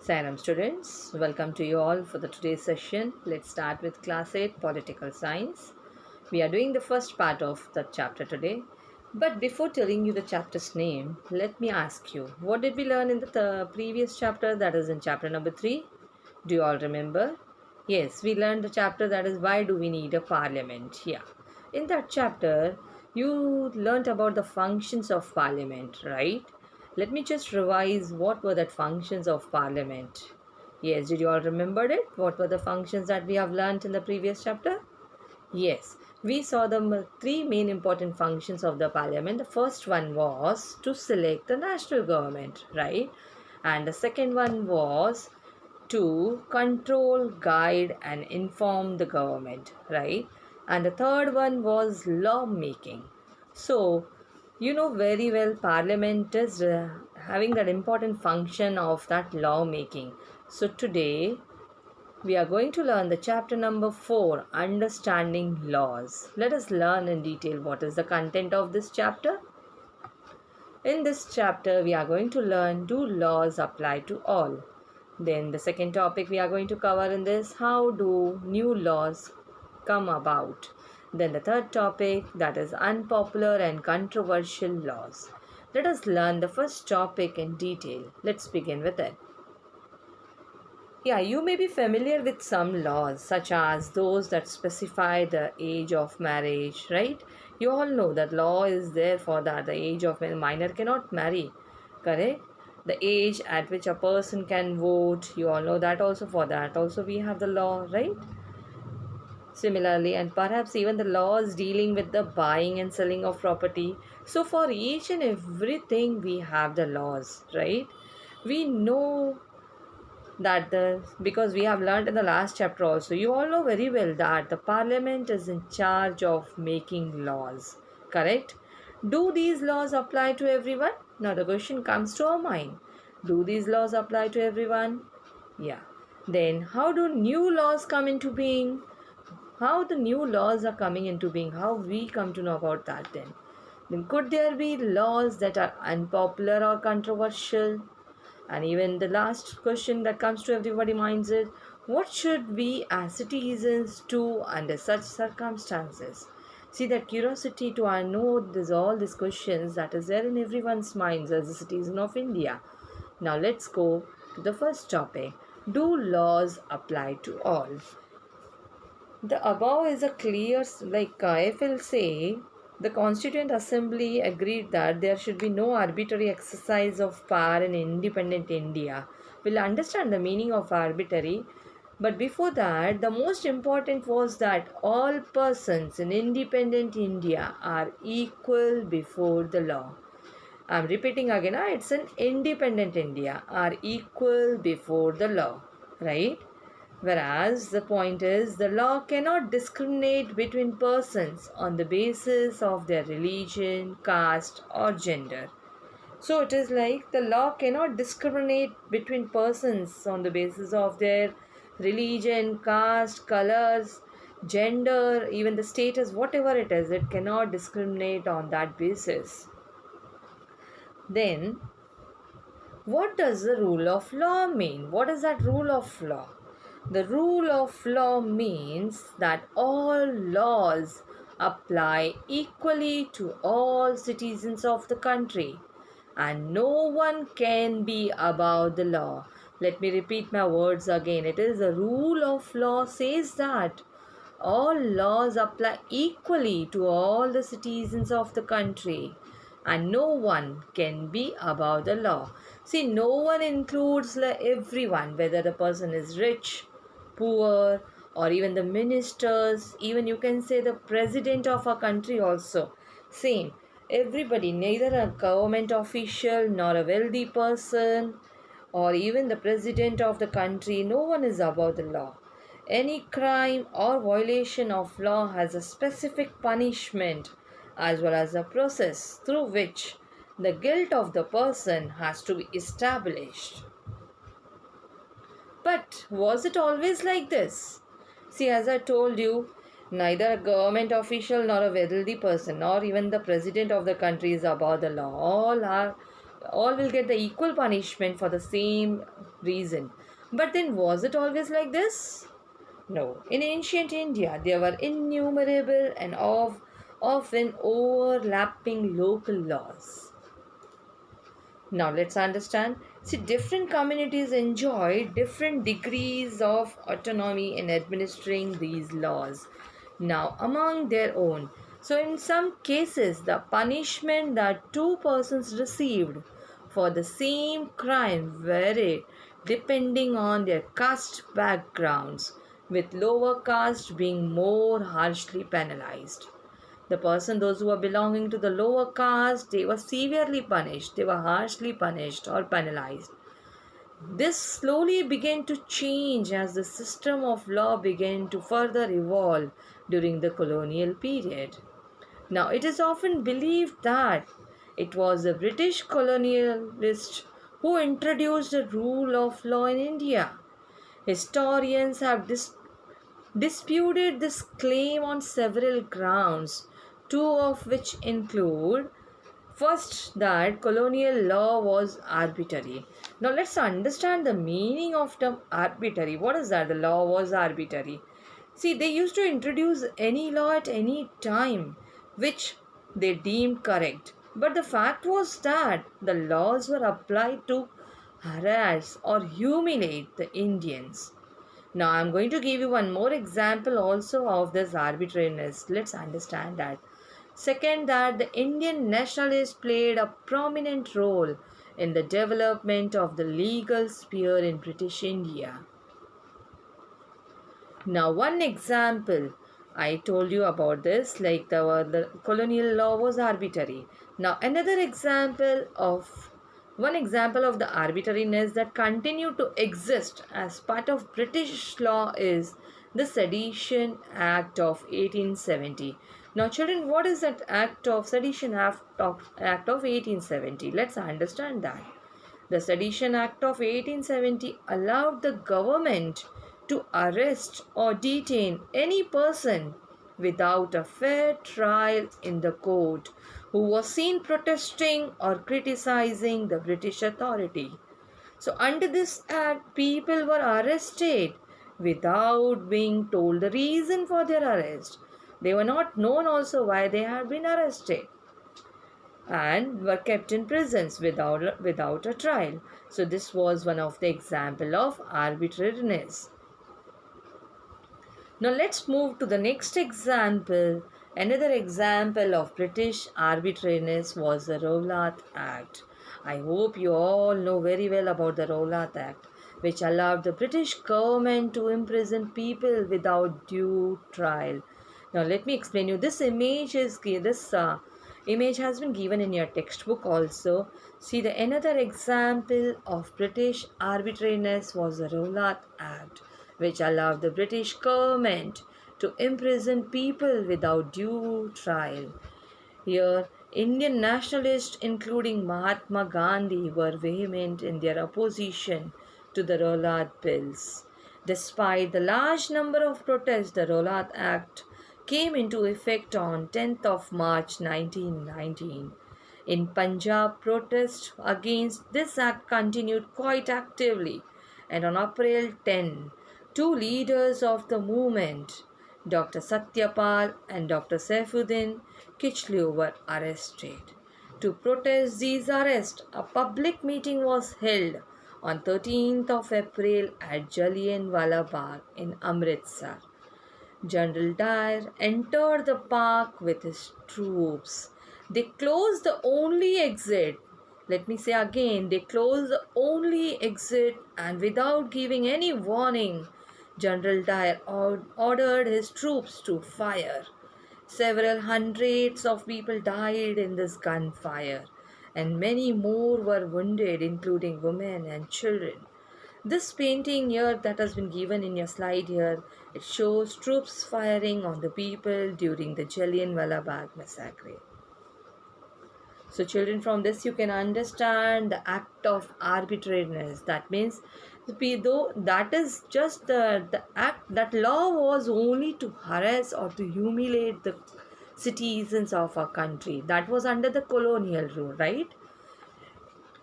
Salam students, welcome to you all for the today's session. Let's start with class 8 political science. We are doing the first part of the chapter today. But before telling you the chapter's name, let me ask you, what did we learn in the previous chapter, that is in chapter number 3? Do you all remember? Yes, we learned the chapter that is why do we need a parliament? Yeah. In that chapter, you learnt about the functions of parliament, right? Let me just revise what were the functions of parliament. Yes, did you all remember it? What were the functions that we have learnt in the previous chapter? Yes, we saw the three main important functions of the parliament. The first one was to select the national government, right? And the second one was to control, guide, and inform the government, right? And the third one was law making. So, you know very well, Parliament is having that important function of that law making. So, today we are going to learn the chapter number 4, Understanding Laws. Let us learn in detail what is the content of this chapter. In this chapter, we are going to learn, do laws apply to all? Then the second topic we are going to cover in this, how do new laws come about? Then the third topic, that is unpopular and controversial laws. Let us learn the first topic in detail. Let's begin with it. Yeah, you may be familiar with some laws such as those that specify the age of marriage, right? You all know that law is there for that. The age of a minor cannot marry, correct? The age at which a person can vote, you all know that also. For that also we have the law, right? Similarly, and perhaps even the laws dealing with the buying and selling of property. So for each and everything we have the laws, right? We know that because we have learned in the last chapter also, you all know very well that the parliament is in charge of making laws, correct? Do these laws apply to everyone? Now the question comes to our mind, do these laws apply to everyone? Yeah. Then how do new laws come into being? How the new laws are coming into being, how we come to know about that? Then could there be laws that are unpopular or controversial? And even the last question that comes to everybody's minds is, what should we as citizens do under such circumstances? See, that curiosity to know all these questions that is there in everyone's minds as a citizen of India. Now let's go to the first topic. Do laws apply to all? The above is a clear, if I'll say, the Constituent Assembly agreed that there should be no arbitrary exercise of power in independent India. We'll understand the meaning of arbitrary, but before that, the most important was that all persons in independent India are equal before the law. I'm repeating again, it's an independent India are equal before the law, right? Whereas the point is, the law cannot discriminate between persons on the basis of their religion, caste, or gender. So it is like the law cannot discriminate between persons on the basis of their religion, caste, colors, gender, even the status, whatever it is, it cannot discriminate on that basis. Then, what does the rule of law mean? What is that rule of law? The rule of law means that all laws apply equally to all citizens of the country and no one can be above the law. Let me repeat my words again. It is the rule of law says that all laws apply equally to all the citizens of the country and no one can be above the law. See, no one includes everyone, whether the person is rich, poor, or even the ministers, even you can say the president of a country also. Same. Everybody, neither a government official nor a wealthy person or even the president of the country, no one is above the law. Any crime or violation of law has a specific punishment as well as a process through which the guilt of the person has to be established. But was it always like this? See, as I told you, neither a government official nor a wealthy person nor even the president of the country is above the law. All will get the equal punishment for the same reason. But then, was it always like this? No. In ancient India, there were innumerable and often overlapping local laws. Now let's understand. See, different communities enjoy different degrees of autonomy in administering these laws. Now, among their own. So, in some cases, the punishment that two persons received for the same crime varied depending on their caste backgrounds, with lower caste being more harshly penalized. The person, those who were belonging to the lower caste, they were severely punished, they were harshly punished or penalized. This slowly began to change as the system of law began to further evolve during the colonial period. Now, it is often believed that it was the British colonialists who introduced the rule of law in India. Historians have disputed this claim on several grounds, two of which include: first, that colonial law was arbitrary. Now, let's understand the meaning of term arbitrary. What is that? The law was arbitrary. See, they used to introduce any law at any time which they deemed correct. But the fact was that the laws were applied to harass or humiliate the Indians. Now, I'm going to give you one more example also of this arbitrariness. Let's understand that. Second, that the Indian nationalists played a prominent role in the development of the legal sphere in British India. Now, one example, I told you about this, like the colonial law was arbitrary. Now, one example of the arbitrariness that continued to exist as part of British law is the Sedition Act of 1870. Now, children, what is that Sedition Act of 1870? Let's understand that. The Sedition Act of 1870 allowed the government to arrest or detain any person without a fair trial in the court who was seen protesting or criticizing the British authority. So, under this act, people were arrested without being told the reason for their arrest. They were not known also why they had been arrested, and were kept in prisons without a trial. So, this was one of the example of arbitrariness. Now let's move to the next example. Another example of British arbitrariness was the Rowlatt Act. I hope you all know very well about the Rowlatt Act, which allowed the British government to imprison people without due trial. Now let me explain you. This image has been given in your textbook also. See, another example of British arbitrariness was the Rowlatt Act, which allowed the British government to imprison people without due trial. Here, Indian nationalists, including Mahatma Gandhi, were vehement in their opposition to the Rowlatt Bills. Despite the large number of protests, the Rowlatt Act came into effect on 10th of March 1919. In Punjab, protests against this act continued quite actively, and on April 10, two leaders of the movement, Dr. Satyapal and Dr. Saifuddin Kichlew, were arrested. To protest these arrests, a public meeting was held on 13th of April at Jallianwala Bagh in Amritsar. General Dyer entered the park with his troops. They closed the only exit. Let me say again, they closed the only exit, and without giving any warning, General Dyer ordered his troops to fire. Several hundreds of people died in this gunfire, and many more were wounded, including women and children. This painting here that has been given in your slide here, it shows troops firing on the people during the Jallianwala Bagh massacre. So children, from this you can understand the act of arbitrariness. That means, though that is just the act, that law was only to harass or to humiliate the citizens of our country. That was under the colonial rule, right?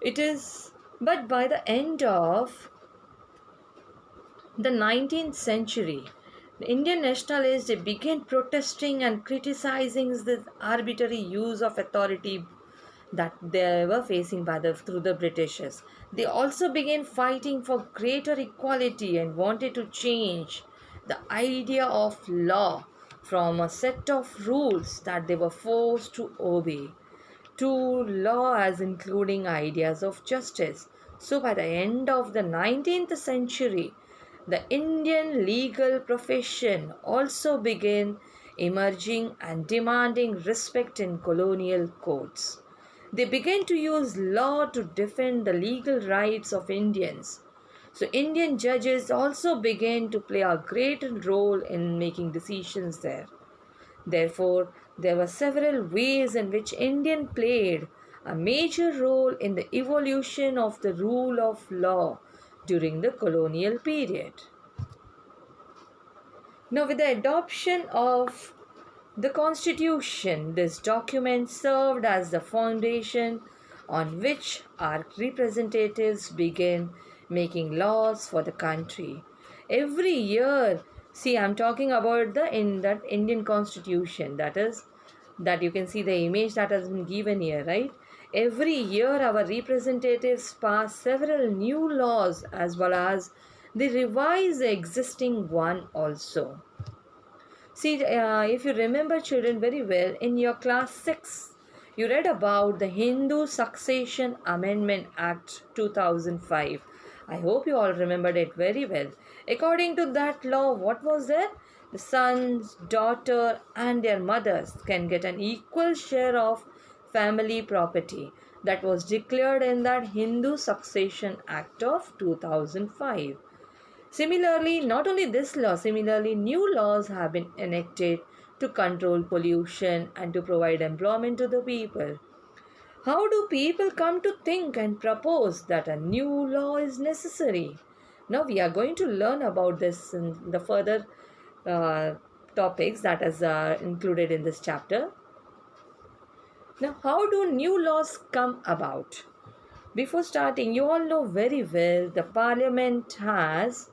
It is, but by the end of the 19th century, the Indian nationalists they began protesting and criticizing the arbitrary use of authority that they were facing through the Britishers. They also began fighting for greater equality and wanted to change the idea of law from a set of rules that they were forced to obey to law as including ideas of justice. So by the end of the 19th century, the Indian legal profession also began emerging and demanding respect in colonial courts. They began to use law to defend the legal rights of Indians. So, Indian judges also began to play a great role in making decisions there. Therefore, there were several ways in which Indian played a major role in the evolution of the rule of law during the colonial period. Now, with the adoption of the Constitution, this document served as the foundation on which our representatives began making laws for the country. Every year, see, I'm talking about that Indian Constitution, that you can see the image that has been given here, right? Every year, our representatives pass several new laws as well as they revise the existing one also. See, if you remember, children, very well, in your class 6, you read about the Hindu Succession Amendment Act 2005. I hope you all remembered it very well. According to that law, what was there? The sons, daughter, and their mothers can get an equal share of family property. That was declared in that Hindu Succession Act of 2005. Similarly, not only this law, similarly, new laws have been enacted to control pollution and to provide employment to the people. How do people come to think and propose that a new law is necessary? Now, we are going to learn about this in the further topics that is included in this chapter. Now, how do new laws come about? Before starting, you all know very well the Parliament has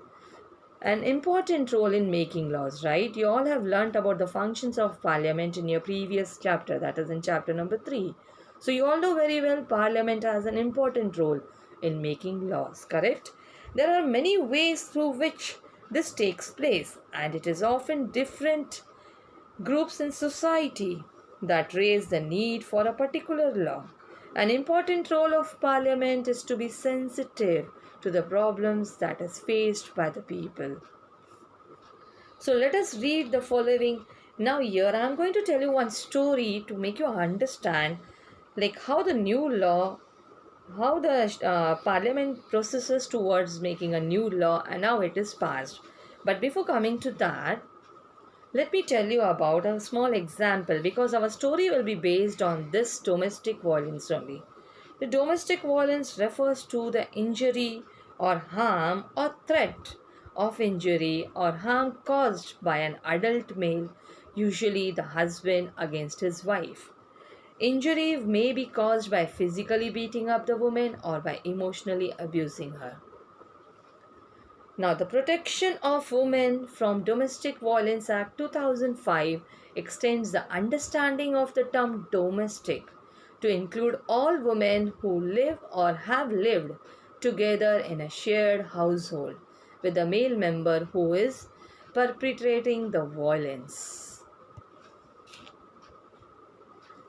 an important role in making laws, right? You all have learnt about the functions of Parliament in your previous chapter, that is in chapter number 3. So you all know very well Parliament has an important role in making laws, correct? There are many ways through which this takes place, and it is often different groups in society that raise the need for a particular law. An important role of Parliament is to be sensitive to the problems that is faced by the people. So let us read the following. Now here I am going to tell you one story to make you understand like how the new law, how the Parliament processes towards making a new law and how it is passed. But before coming to that, let me tell you about a small example because our story will be based on this domestic violence only. The domestic violence refers to the injury or harm or threat of injury or harm caused by an adult male, usually the husband, against his wife. Injury may be caused by physically beating up the woman or by emotionally abusing her. Now, the Protection of Women from Domestic Violence Act 2005 extends the understanding of the term domestic to include all women who live or have lived together in a shared household with a male member who is perpetrating the violence.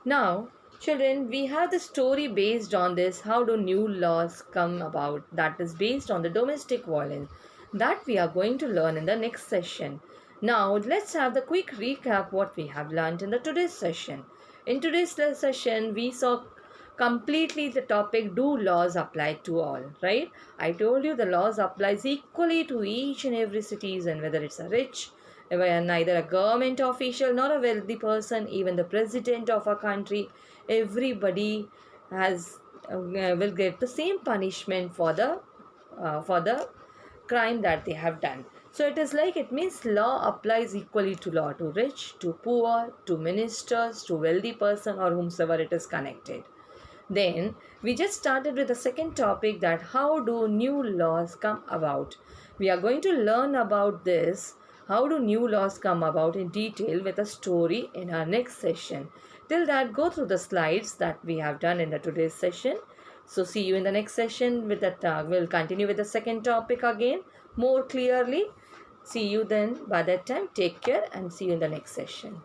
Now, children, we have the story based on this. How do new laws come about? That is based on the domestic violence that we are going to learn in the next session. Now, let's have the quick recap what we have learned in the today's session. In today's session, we saw completely the topic, do laws apply to all, right? I told you the laws applies equally to each and every citizen, whether it's a rich, neither a government official nor a wealthy person, even the president of a country, everybody will get the same punishment for the crime that they have done. So it means law applies equally to law, to rich, to poor, to ministers, to wealthy person or whomsoever it is connected. Then we just started with the second topic, that how do new laws come about. We are going to learn about this, how do new laws come about, in detail with a story in our next session. Till that, go through the slides that we have done in the today's session. So see you in the next session with that. We'll continue with the second topic again more clearly. See you then. By that time, take care and see you in the next session.